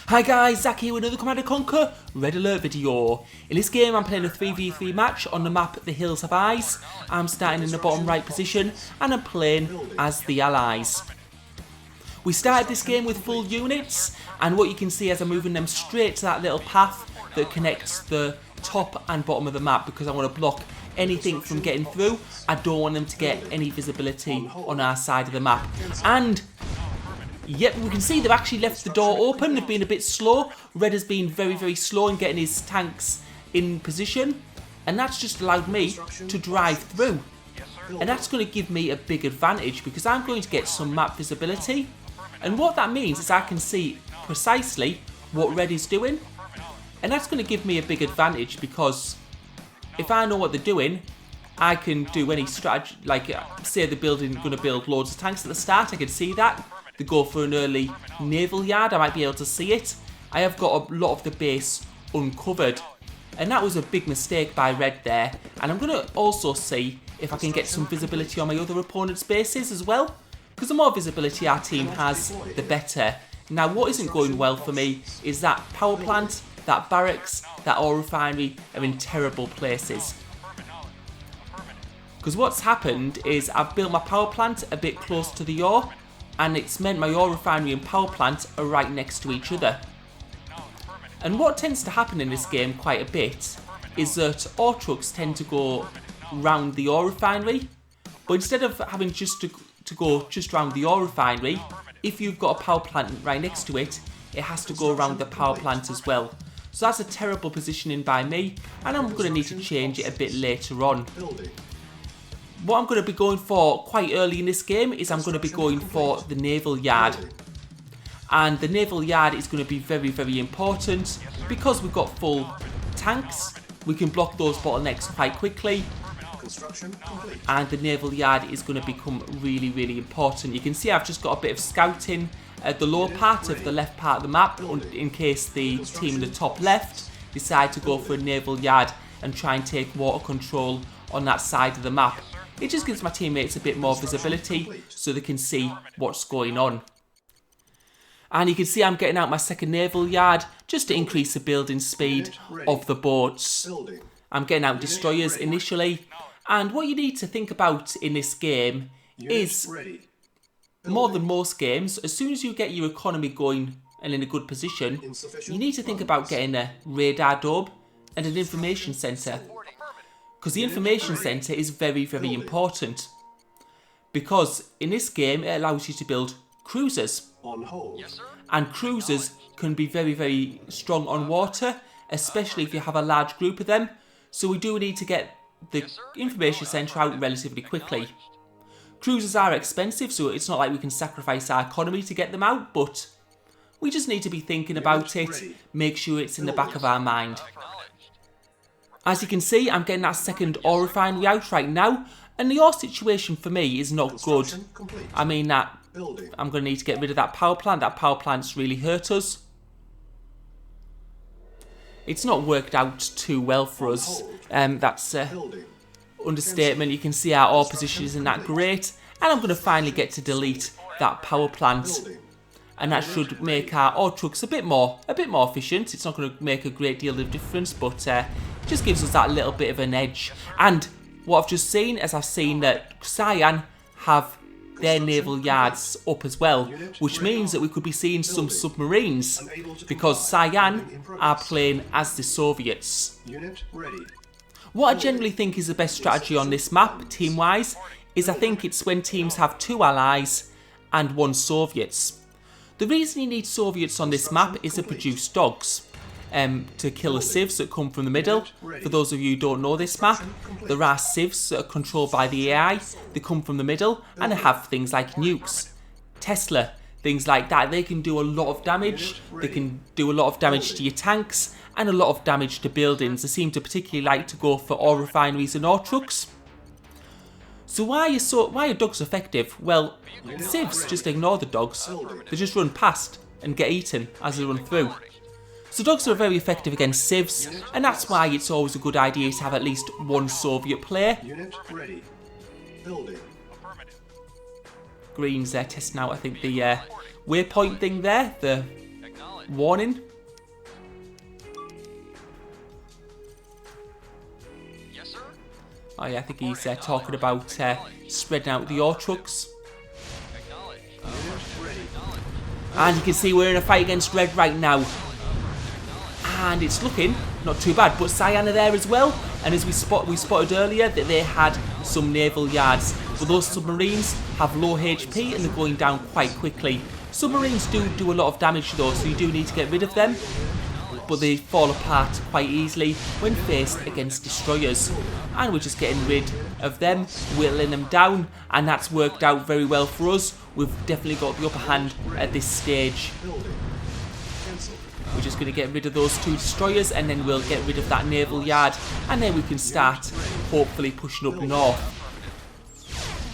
Hi guys, Zach here with another Command & Conquer Red Alert video. In this game I'm playing a 3v3 match on the map The Hills Have Eyes. I'm starting in the bottom right position and I'm playing as the Allies. We started this game with full units, and what you can see as I'm moving them straight to that little path that connects the top and bottom of the map, because I want to block anything from getting through. I don't want them to get any visibility on our side of the map. And yep, we can see they've actually left the door open. They've been a bit slow. Red has been very slow in getting his tanks in position, and that's just allowed me to drive through. And that's going to give me a big advantage because I'm going to get some map visibility. And what that means is I can see precisely what Red is doing. And that's going to give me a big advantage because if I know what they're doing, I can do any strategy. Like, say they're going to build loads of tanks at the start, I can see that. They go for an early naval yard, I might be able to see it. I have got a lot of the base uncovered. And that was a big mistake by Red there. And I'm going to also see if I can get some visibility on my other opponent's bases as well. Because the more visibility our team has, the better. Now, what isn't going well for me is that power plant, that barracks, that oil refinery are in terrible places. Because what's happened is I've built my power plant a bit close to the ore, and it's meant my oil refinery and power plant are right next to each other. And what tends to happen in this game quite a bit is that ore trucks tend to go round the ore refinery, but instead of having just to go just round the ore refinery, if you've got a power plant right next to it, it has to go around the power plant as well. So that's a terrible positioning by me, and I'm going to need to change it a bit later on. What I'm going to be going for quite early in this game is I'm going to be going for the naval yard. And the naval yard is going to be very important because we've got full tanks. We can block those bottlenecks quite quickly. And the naval yard is going to become really important. You can see I've just got a bit of scouting at the lower part of the left part of the map in case the team in the top left decide to go for a naval yard and try and take water control on that side of the map. It just gives my teammates a bit more visibility so they can see what's going on. And you can see I'm getting out my second naval yard just to increase the building speed of the boats. I'm getting out destroyers initially. And what you need to think about in this game is, more than most games, as soon as you get your economy going and in a good position, you need to think about getting a radar dome and an information centre. Because the information centre is very important. Because in this game it allows you to build cruisers. And cruisers can be very strong on water, especially if you have a large group of them. So we do need to get the information centre out relatively quickly. Cruisers are expensive, so it's not like we can sacrifice our economy to get them out, but we just need to be thinking about it, make sure it's in the back of our mind. As you can see, I'm getting that second oil refinery out right now, and the ore situation for me is not good. I mean that I'm going to need to get rid of that power plant. That power plant's really hurt us. It's not worked out too well for us. That's understatement. You can see our ore position isn't that great, and I'm going to finally get to delete that power plant, and that should make our ore trucks a bit more efficient. It's not going to make a great deal of difference, but just gives us that little bit of an edge. And what I've just seen is I've seen that Cyan have their naval yards up as well, which means that we could be seeing some submarines because Cyan are playing as the Soviets. What I generally think is the best strategy on this map, team-wise, is I think it's when teams have 2 allies and 1 Soviets. The reason you need Soviets on this map is to produce dogs. To kill the civs that come from the middle. For those of you who don't know this map, there are civs that are controlled by the AI. They come from the middle and they have things like nukes, Tesla, things like that. They can do a lot of damage. They can do a lot of damage to your tanks and a lot of damage to buildings. They seem to particularly like to go for oil refineries and ore trucks. So why are dogs effective? Well, civs just ignore the dogs. They just run past and get eaten as they run through. So dogs are very effective against civs, and that's why it's always a good idea to have at least 1 Soviet player. Green's testing out, I think, the waypoint thing there, the warning. Oh yeah, I think he's talking about spreading out the ore trucks. And you can see we're in a fight against red right now. And it's looking not too bad, but Cyan are there as well. And as we spotted earlier that they had some naval yards. But those submarines have low HP and they're going down quite quickly. Submarines do a lot of damage though, so you do need to get rid of them. But they fall apart quite easily when faced against destroyers. And we're just getting rid of them, whittling them down, and that's worked out very well for us. We've definitely got the upper hand at this stage. We're just going to get rid of those 2 destroyers, and then we'll get rid of that naval yard, and then we can start hopefully pushing up north.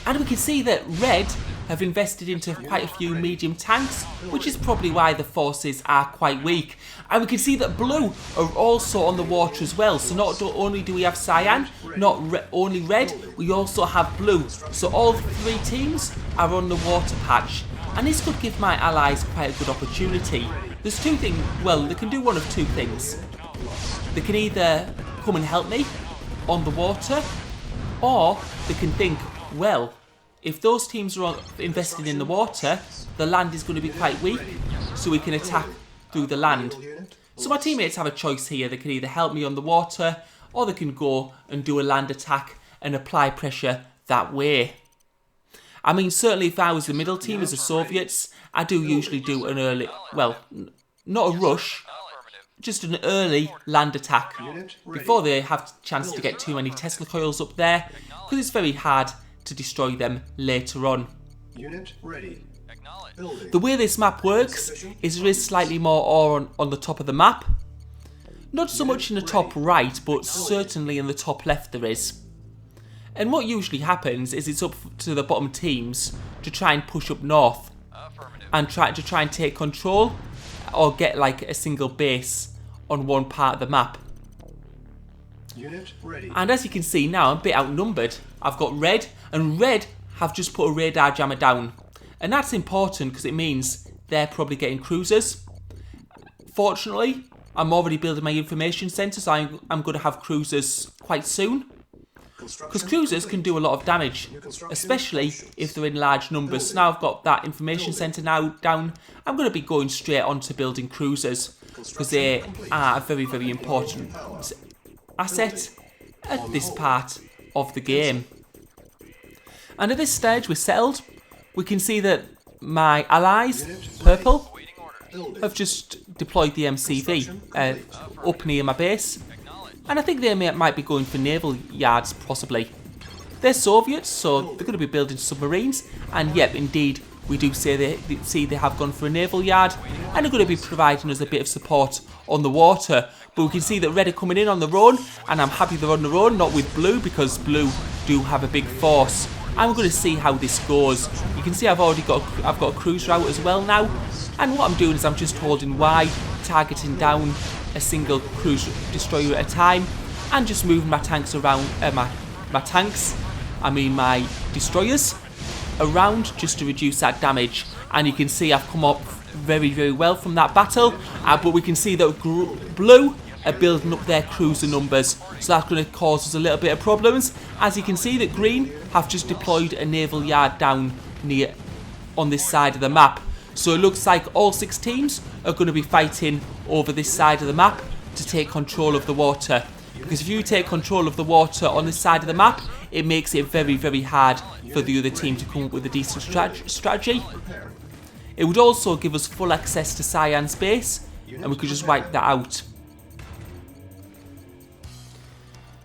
And we can see that red have invested into quite a few medium tanks, which is probably why the forces are quite weak. And we can see that blue are also on the water as well. So not only do we have cyan, not only red, we also have blue. So all 3 teams are on the water patch. And this could give my allies quite a good opportunity. There's 2 things, well, they can do one of 2 things. They can either come and help me on the water, or they can think, well, if those teams are invested in the water, the land is going to be quite weak, so we can attack through the land. So my teammates have a choice here. They can either help me on the water, or they can go and do a land attack and apply pressure that way. I mean, certainly if I was the middle team as the Soviets, I do usually do an early, well, not a rush, just an early land attack before they have a chance to get too many Tesla coils up there, because it's very hard to destroy them later on. Unit ready. The way this map works is there is slightly more ore on the top of the map. Not so much in the top right, but certainly in the top left there is. And what usually happens is it's up to the bottom teams to try and push up north and try and take control or get like a single base on one part of the map. Unit ready. And as you can see now, I'm a bit outnumbered. I've got red, and red have just put a radar jammer down. And that's important because it means they're probably getting cruisers. Fortunately, I'm already building my information centre, so I'm going to have cruisers quite soon. Because cruisers can do a lot of damage, especially if they're in large numbers. So now I've got that information centre now down, I'm going to be going straight on to building cruisers, because they are a very, very important asset at this part of the game. And at this stage we're settled. We can see that my allies, purple, have just deployed the MCV up near my base. And I think they might be going for naval yards, possibly. They're Soviets, so they're going to be building submarines. And yep, indeed, we do say they have gone for a naval yard. And they're going to be providing us a bit of support on the water. But we can see that red are coming in on their own. And I'm happy they're on their own, not with blue, because blue do have a big force. And we're going to see how this goes. You can see I've got a cruiser out as well now. And what I'm doing is I'm just holding Y, targeting down a single cruise destroyer at a time, and just moving my tanks around, my destroyers around, just to reduce that damage. And you can see I've come up very, very well from that battle, but we can see that blue are building up their cruiser numbers, so that's going to cause us a little bit of problems. As you can see that green have just deployed a naval yard down near on this side of the map. So it looks like all 6 teams are going to be fighting over this side of the map to take control of the water. Because if you take control of the water on this side of the map, it makes it very, very hard for the other team to come up with a decent strategy. It would also give us full access to Cyan's base, and we could just wipe that out.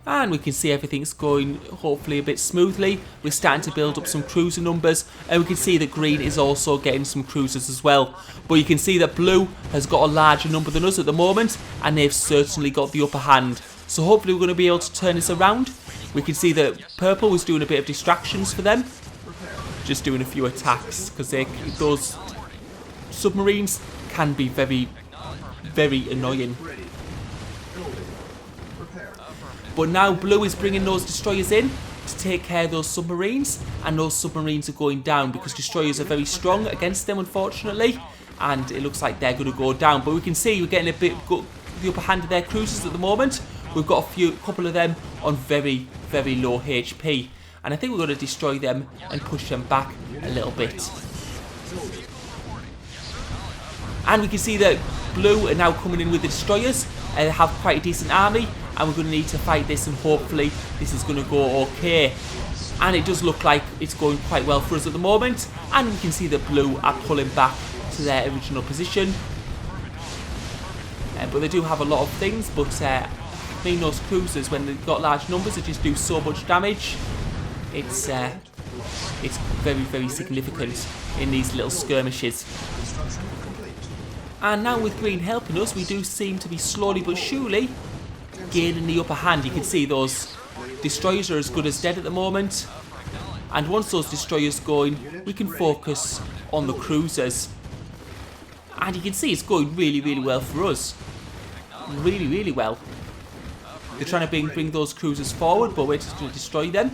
And we can see everything's going hopefully a bit smoothly. We're starting to build up some cruiser numbers, and we can see that green is also getting some cruisers as well. But you can see that blue has got a larger number than us at the moment, and they've certainly got the upper hand. So hopefully we're going to be able to turn this around. We can see that purple was doing a bit of distractions for them, just doing a few attacks, because those submarines can be very, very annoying. But now blue is bringing those destroyers in to take care of those submarines, and those submarines are going down because destroyers are very strong against them, unfortunately. and it looks like they're going to go down. But we can see we're getting a bit the upper hand of their cruisers at the moment. We've got a couple of them on very, very low HP, and I think we're going to destroy them and push them back a little bit. And we can see that blue are now coming in with the destroyers. They have quite a decent army, and we're going to need to fight this, and hopefully this is going to go okay. And it does look like it's going quite well for us at the moment, and we can see that blue are pulling back to their original position. But they do have a lot of things, but I mean, those cruisers, when they've got large numbers, they just do so much damage. It's very, very significant in these little skirmishes. And now with green helping us, we do seem to be slowly but surely gaining the upper hand. You can see those destroyers are as good as dead at the moment. And once those destroyers going, we can focus on the cruisers. And you can see it's going really, really well for us. Really, really well. They're trying to bring those cruisers forward, but we're just going to destroy them.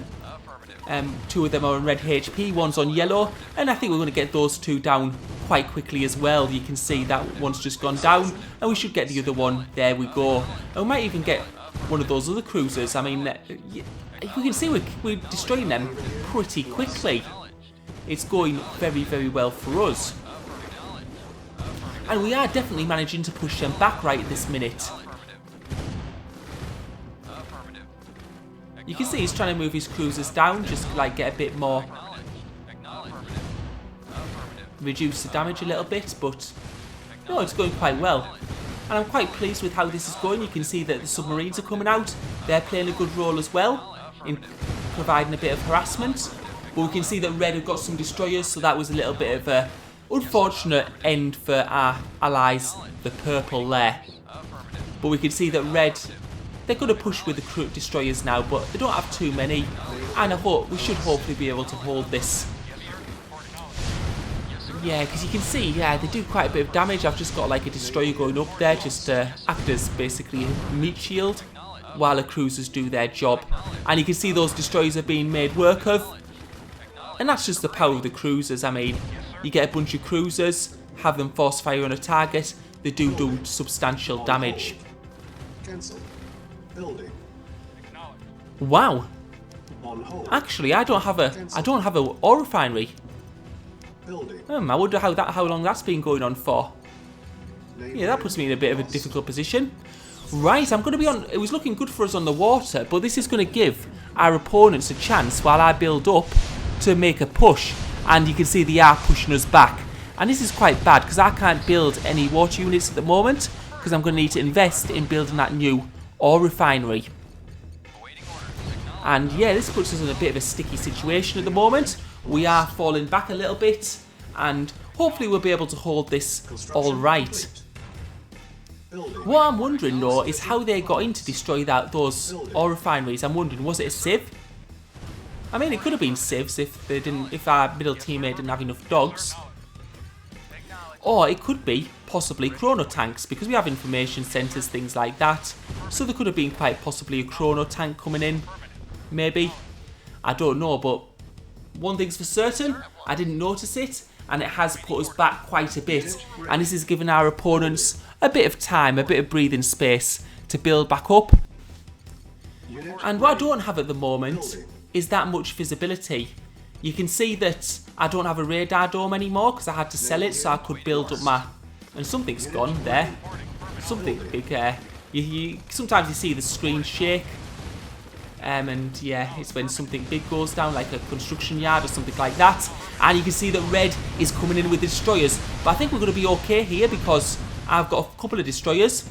2 of them are on red HP, one's on yellow, and I think we're going to get those 2 down quite quickly as well. You can see that one's just gone down, and we should get the other one. There we go. And we might even get one of those other cruisers. I mean, we can see we're destroying them pretty quickly. It's going very, very well for us. And we are definitely managing to push them back right at this minute. You can see he's trying to move his cruisers down, just to, like, get a bit more, reduce the damage a little bit, but no, it's going quite well. And I'm quite pleased with how this is going. You can see that the submarines are coming out. They're playing a good role as well in providing a bit of harassment. But we can see that red have got some destroyers, so that was a little bit of a unfortunate end for our allies, the purple there. But we can see that red, they're going to push with the destroyers now, but they don't have too many. And we should hopefully be able to hold this. Yeah, because you can see, yeah, they do quite a bit of damage. I've just got like a destroyer going up there just to act as basically a meat shield while the cruisers do their job. And you can see those destroyers are being made work of. And that's just the power of the cruisers. I mean, you get a bunch of cruisers, have them force fire on a target, they do substantial damage. Cancel. Building. Wow. On hold. Actually, I don't have a oil refinery. Building. I wonder how long that's been going on for. Yeah, that puts me in a bit of a difficult position. Right, I'm going to be on. It was looking good for us on the water, but this is going to give our opponents a chance while I build up to make a push. And you can see they are pushing us back. And this is quite bad because I can't build any water units at the moment because I'm going to need to invest in building that new oil refinery. And yeah, this puts us in a bit of a sticky situation at the moment. We are falling back a little bit, and hopefully we'll be able to hold this all right. What I'm wondering though is how they got in to destroy those oil refineries. I'm wondering, was it a sieve? I mean, it could have been sieves if our middle teammate didn't have enough dogs. Or it could be possibly chrono tanks, because we have information centres, things like that. So there could have been quite possibly a chrono tank coming in, maybe. I don't know, but one thing's for certain, I didn't notice it, and it has put us back quite a bit. And this has given our opponents a bit of time, a bit of breathing space to build back up. And what I don't have at the moment is that much visibility. You can see that I don't have a radar dome anymore because I had to sell it so I could build up my... And something's gone there. Something big. Sometimes you see the screen shake. And yeah, it's when something big goes down, like a construction yard or something like that. And you can see that red is coming in with the destroyers. But I think we're going to be okay here because I've got a couple of destroyers.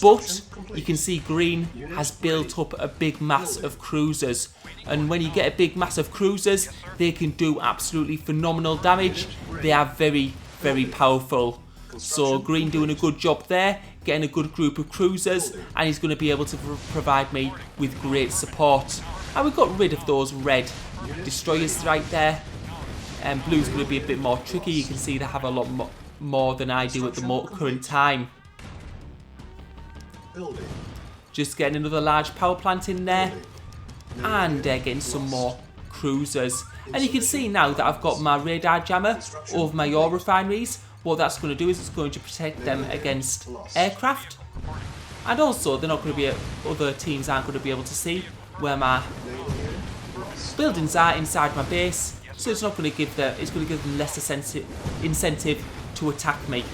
But you can see green has built up a big mass of cruisers. And when you get a big mass of cruisers, they can do absolutely phenomenal damage. They are very, very powerful. So green doing a good job there, getting a good group of cruisers, and he's going to be able to provide me with great support. And we got rid of those red destroyers right there. And blue's going to be a bit more tricky. You can see they have a lot more than I do at the current time. Just getting another large power plant in there, and getting some more cruisers. And you can see now that I've got my radar jammer over my ore refineries. what that's going to do is it's going to protect them against aircraft. And also, they're not going to be, other teams aren't going to be able to see where my buildings are inside my base. So it's not going to give them, it's going to give them less incentive to attack me.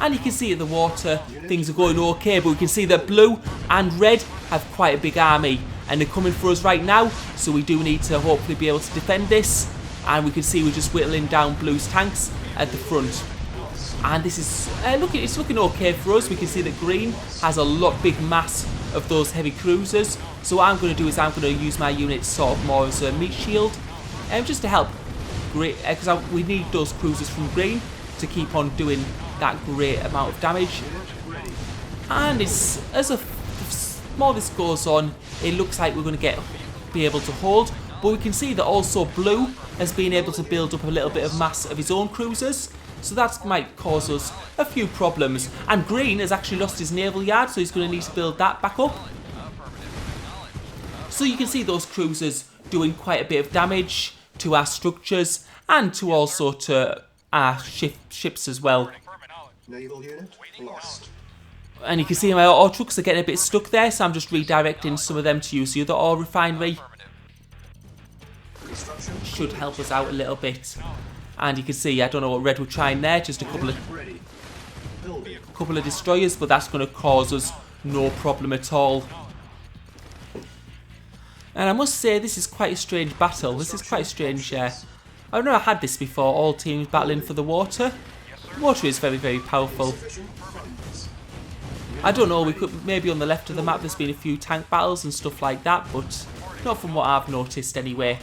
And you can see in the water, things are going okay, but we can see that blue and red have quite a big army, and they're coming for us right now, so we do need to hopefully be able to defend this. And we can see we're just whittling down blue's tanks at the front. And this is, it's looking okay for us. We can see that green has a lot big mass of those heavy cruisers. So what I'm going to do is I'm going to use my units sort of more as a meat shield, just to help, because we need those cruisers from green to keep on doing that great amount of damage. And it's, as the more this goes on, it looks like we're going to be able to hold. But we can see that also blue has been able to build up a little bit of mass of his own cruisers. So that might cause us a few problems. And green has actually lost his naval yard, so he's going to need to build that back up. So you can see those cruisers doing quite a bit of damage to our structures and to also to our ships as well. Naval unit lost. And you can see my ore trucks are getting a bit stuck there, so I'm just redirecting some of them to use the other ore refinery. Should help us out a little bit. And you can see, I don't know what red we're trying there, just a couple of destroyers, but that's going to cause us no problem at all. And I must say, this is quite a strange battle. This is quite a strange, I've never had this before, all teams battling for the water. Water is very, very powerful. I don't know, we could, maybe on the left of the map there's been a few tank battles and stuff like that, but not from what I've noticed anyway.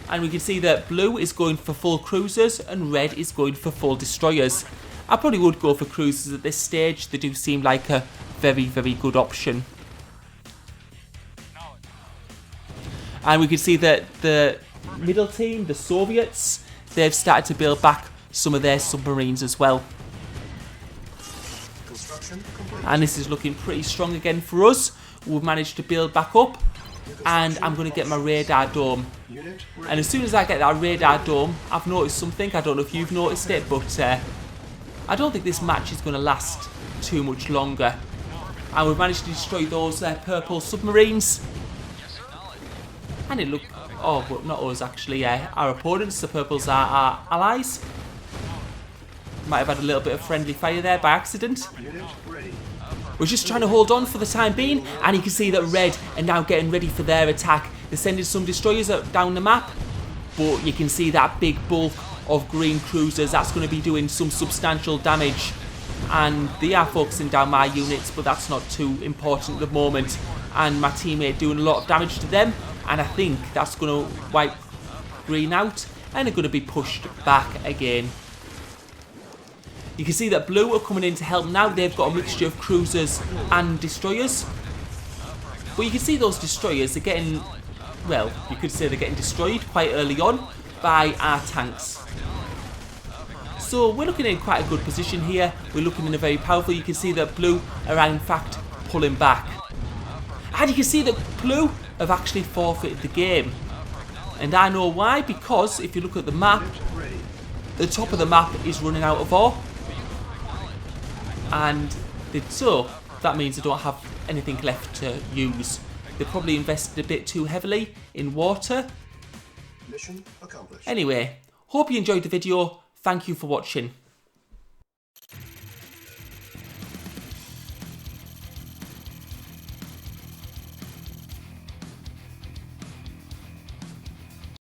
And we can see that blue is going for full cruisers and red is going for full destroyers. I probably would go for cruisers at this stage. They do seem like a very, very good option. And we can see that the middle team, the Soviets, they've started to build back some of their submarines as well. And this is looking pretty strong again for us. We've managed to build back up. And I'm going to get my radar dome. And as soon as I get that radar dome, I've noticed something. I don't know if you've noticed it, but I don't think this match is going to last too much longer. And we've managed to destroy those purple submarines. And it looked... Oh, but not us actually. Our opponents, the purples, are our allies. Might have had a little bit of friendly fire there by accident. We're just trying to hold on for the time being, and you can see that red are now getting ready for their attack. They're sending some destroyers down the map, but you can see that big bulk of green cruisers. That's going to be doing some substantial damage, and they are focusing down my units, but that's not too important at the moment. And my teammate doing a lot of damage to them, and I think that's going to wipe green out, and they're going to be pushed back again. You can see that blue are coming in to help now. They've got a mixture of cruisers and destroyers. But you can see those destroyers are getting, well, you could say they're getting destroyed quite early on by our tanks. So we're looking in quite a good position here. We're looking in a very powerful. You can see that blue are in fact pulling back. And you can see that blue have actually forfeited the game. And I know why, because if you look at the map, the top of the map is running out of ore. And so that means they don't have anything left to use. They probably invested a bit too heavily in water. Mission accomplished. Anyway, hope you enjoyed the video. Thank you for watching.